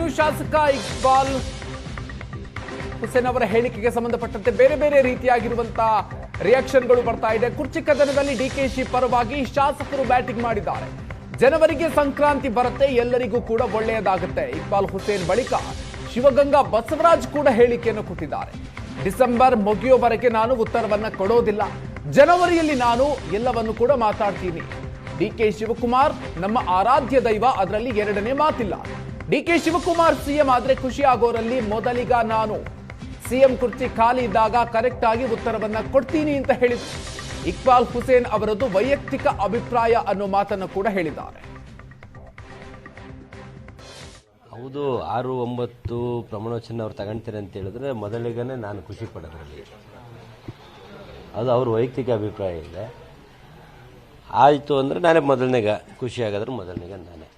ಇನ್ನು ಶಾಸಕ ಇಕ್ಬಾಲ್ ಹುಸೇನ್ ಅವರ ಹೇಳಿಕೆಗೆ ಸಂಬಂಧಪಟ್ಟಂತೆ ಬೇರೆ ಬೇರೆ ರೀತಿಯಾಗಿರುವಂತಹ ರಿಯಾಕ್ಷನ್ಗಳು ಬರ್ತಾ ಇದೆ. ಕುರ್ಚಿ ಕದನದಲ್ಲಿ ಡಿಕೆಶಿ ಪರವಾಗಿ ಶಾಸಕರು ಬ್ಯಾಟಿಂಗ್ ಮಾಡಿದ್ದಾರೆ. ಜನವರಿಗೆ ಸಂಕ್ರಾಂತಿ ಬರುತ್ತೆ, ಎಲ್ಲರಿಗೂ ಕೂಡ ಒಳ್ಳೆಯದಾಗುತ್ತೆ. ಇಕ್ಬಾಲ್ ಹುಸೇನ್ ಬಳಿಕ ಶಿವಗಂಗಾ ಬಸವರಾಜ್ ಕೂಡ ಹೇಳಿಕೆಯನ್ನು ಕೊಟ್ಟಿದ್ದಾರೆ. ಡಿಸೆಂಬರ್ ಮುಗಿಯುವವರೆಗೆ ನಾನು ಉತ್ತರವನ್ನ ಕೊಡೋದಿಲ್ಲ, ಜನವರಿಯಲ್ಲಿ ನಾನು ಎಲ್ಲವನ್ನು ಕೂಡ ಮಾತಾಡ್ತೀನಿ. ಡಿಕೆ ಶಿವಕುಮಾರ್ ನಮ್ಮ ಆರಾಧ್ಯ ದೈವ, ಅದರಲ್ಲಿ ಎರಡನೇ ಮಾತಿಲ್ಲ. ಡಿಕೆ ಶಿವಕುಮಾರ್ ಸಿಎಂ ಆದ್ರೆ ಖುಷಿ ಆಗೋರಲ್ಲಿ ಮೊದಲಿಗ ನಾನು. ಸಿಎಂ ಕುರ್ಚಿ ಖಾಲಿ ಇದ್ದಾಗ ಕರೆಕ್ಟ್ ಆಗಿ ಉತ್ತರವನ್ನ ಕೊಡ್ತೀನಿ ಅಂತ ಹೇಳಿದ್ರು. ಇಕ್ಬಾಲ್ ಹುಸೇನ್ ಅವರದ್ದು ವೈಯಕ್ತಿಕ ಅಭಿಪ್ರಾಯ ಅನ್ನೋ ಮಾತನ್ನು ಕೂಡ ಹೇಳಿದ್ದಾರೆ. ಹೌದು, 6-9 ಪ್ರಮಾಣವಚನ ಅವ್ರು ತಗೊಂತಾರೆ ಅಂತ ಹೇಳಿದ್ರೆ ಮೊದಲಿಗನೇ ನಾನು ಖುಷಿ ಪಡೋದ್ರಲ್ಲಿ, ಅದು ಅವ್ರ ವೈಯಕ್ತಿಕ ಅಭಿಪ್ರಾಯ ಇದೆ. ಆಯಿತು ಅಂದರೆ ನಾನೇ ಮೊದಲನೇಗ ಖುಷಿ ಆಗೋದ್ರೆ ಮೊದಲನೇಗ ನಾನೇ.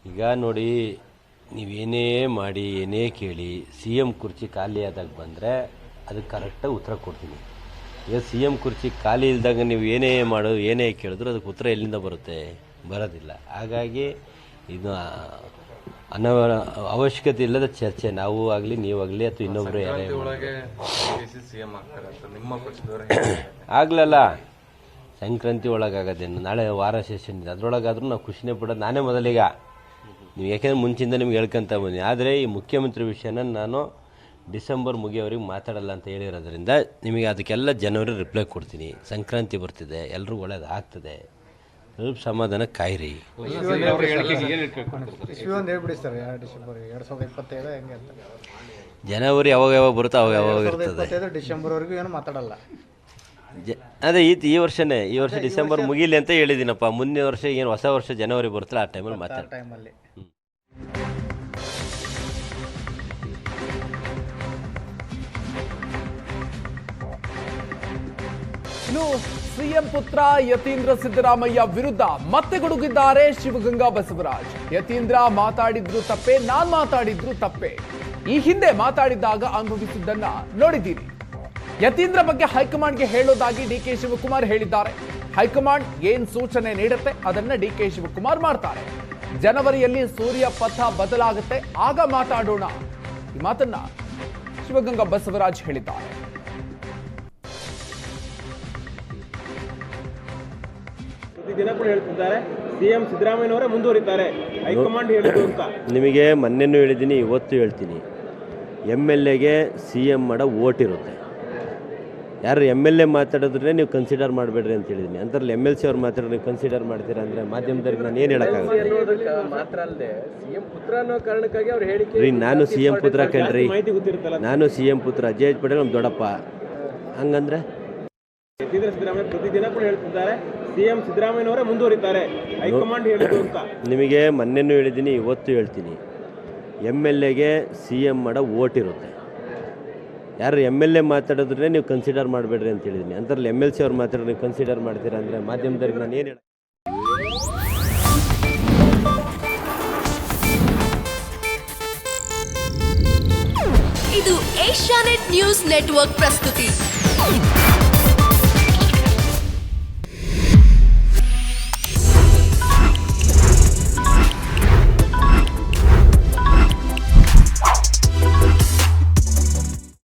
ಈಗ ನೋಡಿ, ನೀವೇನೇ ಮಾಡಿ ಏನೇ ಕೇಳಿ CM ಕುರ್ಚಿ ಖಾಲಿ ಆದಾಗ ಬಂದರೆ ಅದಕ್ಕೆ ಕರೆಕ್ಟಾಗಿ ಉತ್ತರ ಕೊಡ್ತೀನಿ. ಈಗ CM ಕುರ್ಚಿ ಖಾಲಿ ಇಲ್ದಾಗ ನೀವು ಏನೇ ಮಾಡೋದು ಏನೇ ಕೇಳಿದ್ರು ಅದಕ್ಕೆ ಉತ್ತರ ಎಲ್ಲಿಂದ ಬರುತ್ತೆ? ಬರೋದಿಲ್ಲ. ಹಾಗಾಗಿ ಇದು ಅವಶ್ಯಕತೆ ಇಲ್ಲದ ಚರ್ಚೆ. ನಾವು ಆಗಲಿ ನೀವಾಗಲಿ ಅಥವಾ ಇನ್ನೊಬ್ರು ಯಾರೇ ಆಗ್ಲಲ್ಲ, ಸಂಕ್ರಾಂತಿ ಒಳಗಾಗೋದೇನು, ನಾಳೆ ವಾರ ಸೆಷನ್ ಇದೆ, ಅದರೊಳಗಾದ್ರೂ ನಾವು ಖುಷಿನೇ ಪಡೋದು ನಾನೇ ಮೊದಲಿಗ. ನೀವು ಯಾಕೆಂದ್ರೆ ಮುಂಚಿಂದ ನಿಮ್ಗೆ ಹೇಳ್ಕೊಂತ ಬಂದಿ. ಆದರೆ ಈ ಮುಖ್ಯಮಂತ್ರಿ ವಿಷಯನ ನಾನು ಡಿಸೆಂಬರ್ ಮುಗಿಯೋರಿಗೆ ಮಾತಾಡಲ್ಲ ಅಂತ ಹೇಳಿರೋದ್ರಿಂದ ನಿಮಗೆ ಅದಕ್ಕೆಲ್ಲ ಜನವರಿ ರಿಪ್ಲೈ ಕೊಡ್ತೀನಿ. ಸಂಕ್ರಾಂತಿ ಬರ್ತಿದೆ, ಎಲ್ರಿಗೂ ಒಳ್ಳೇದು ಆಗ್ತದೆ, ಸ್ವಲ್ಪ ಸಮಾಧಾನ ಕಾಯಿರಿ. ಜನವರಿ ಯಾವಾಗ ಬರುತ್ತೋ ಅವಾಗ ಇರ್ತದೆ. ಡಿಸೆಂಬರ್ವರೆಗೂ ಏನು ಮಾತಾಡಲ್ಲ. ಅದೇ ಈ ವರ್ಷನೇ, ಈ ವರ್ಷ ಡಿಸೆಂಬರ್ ಮುಗಿಲಿ ಅಂತ ಹೇಳಿದ್ದೀನಪ್ಪ. ಮುಂದಿನ ವರ್ಷ ಏನು ಹೊಸ ವರ್ಷ ಜನವರಿ ಬರುತ್ತಲ್ಲ ಆ ಟೈಮಲ್ಲಿ ಮಾತಾಡ್ತೀನಿ. ಇನ್ನು ಸಿಎಂ ಪುತ್ರ ಯತೀಂದ್ರ ಸಿದ್ದರಾಮಯ್ಯ ವಿರುದ್ಧ ಮತ್ತೆ ಗುಡುಗಿದ್ದಾರೆ ಶಿವಗಂಗಾ ಬಸವರಾಜ್. ಯತೀಂದ್ರ ಮಾತಾಡಿದ್ರು ತಪ್ಪೆ, ನಾನ್ ಮಾತಾಡಿದ್ರು ತಪ್ಪೆ. ಈ ಹಿಂದೆ ಮಾತಾಡಿದಾಗ ಅನುಭವಿಸಿದ್ದನ್ನ ನೋಡಿದ್ದೀರಿ. ಯತೀಂದ್ರ ಬಗ್ಗೆ ಹೈಕಮಾಂಡ್ಗೆ ಹೇಳೋದಾಗಿ ಡಿಕೆ ಶಿವಕುಮಾರ್ ಹೇಳಿದ್ದಾರೆ. ಹೈಕಮಾಂಡ್ ಏನ್ ಸೂಚನೆ ನೀಡುತ್ತೆ ಅದನ್ನ ಡಿಕೆ ಶಿವಕುಮಾರ್ ಮಾಡ್ತಾರೆ. ಜನವರಿಯಲ್ಲಿ ಸೂರ್ಯ ಪಥ ಬದಲಾಗುತ್ತೆ, ಆಗ ಮಾತಾಡೋಣ. ಈ ಮಾತನ್ನ ಶಿವಗಂಗಾ ಬಸವರಾಜ್ ಹೇಳಿದ್ದಾರೆ. ದಿನ ಕೂಡ ಹೇಳ್ತಿದ್ದಾರೆ ಸಿಎಂ ಸಿದ್ದರಾಮಯ್ಯನವರೇ ಮುಂದುವರಿತಾರೆ, ಹೈಕಮಾಂಡ್ ಹೇಳಿದ್ರು ಅಂತ. ನಿಮಗೆ ಮೊನ್ನೆನೂ ಹೇಳಿದ್ದೀನಿ, ಇವತ್ತು ಹೇಳ್ತೀನಿ. MLAಗೆ CM ಮಾಡೋ ಓಟ್ ಇರುತ್ತೆ. ಯಾರು MLA ಮಾತಾಡಿದ್ರೆ ನೀವು ಕನ್ಸಿಡರ್ ಮಾಡಬೇಡ್ರಿ ಅಂತ ಹೇಳಿದ್ದೀನಿ. ಅಂತರಲ್ಲಿ MLC ಅವ್ರು ಮಾತಾಡೋದು ನೀವು ಕನ್ಸಿಡರ್ ಮಾಡ್ತೀರಾ ಅಂದರೆ ಮಾಧ್ಯಮದವ್ರಿಗೆ ನಾನು ಏನು ಹೇಳೋಕ್ಕಾಗುತ್ತೆ? ಮಾತ್ರ ಅಲ್ಲದೆ ಸಿಎಂ ಪುತ್ರ ಅನ್ನೋ ಕಾರಣಕ್ಕಾಗಿ ಅವ್ರು ಹೇಳಿಕೆ ರೀ, ನಾನು CM ಪುತ್ರ ಕಣ್ರಿ, ನಾನು CM ಪುತ್ರ. ಅಜಯ್ ಪಟೇಲ್ ನಮ್ಮ ದೊಡ್ಡಪ್ಪ. ಹಂಗಂದ್ರೆ ಯತೀಂದ್ರ ಸಿದ್ದರಾಮಯ್ಯ ಪ್ರತಿದಿನ ಕೂಡ ಹೇಳ್ತಿದ್ದಾರೆ ಸಿಎಂ ಸಿದ್ದರಾಮಯ್ಯನವರೇ ಮುಂದುವರಿತಾರೆ, ಹೈಕಮಾಂಡ್ ಹೇಳಿದ್ರು ಅಂತ. ನಿಮಗೆ ಮೊನ್ನೆನೂ ಹೇಳಿದ್ದೀನಿ, ಇವತ್ತು ಹೇಳ್ತೀನಿ. MLAಗೆ CM ಮಾಡೋ ಓಟ್ ಇರುತ್ತೆ. ಯಾರು MLA ಮಾತಾಡಿದ್ರೆ ನೀವು ಕನ್ಸಿಡರ್ ಮಾಡಬೇಡ್ರಿ ಅಂತ ಹೇಳಿದ್ದೀನಿ. ಅಂತರಲ್ಲಿ MLC ಅವ್ರು ಮಾತಾಡೋದು ನೀವು ಕನ್ಸಿಡರ್ ಮಾಡ್ತೀರಾ ಅಂದರೆ ಮಾಧ್ಯಮದವ್ರಿಗೆ ನಾನು ಏನು ಹೇಳ. ಇದು ಏಷ್ಯಾನೆಟ್ ನ್ಯೂಸ್ ನೆಟ್ವರ್ಕ್ ಪ್ರಸ್ತುತಿ.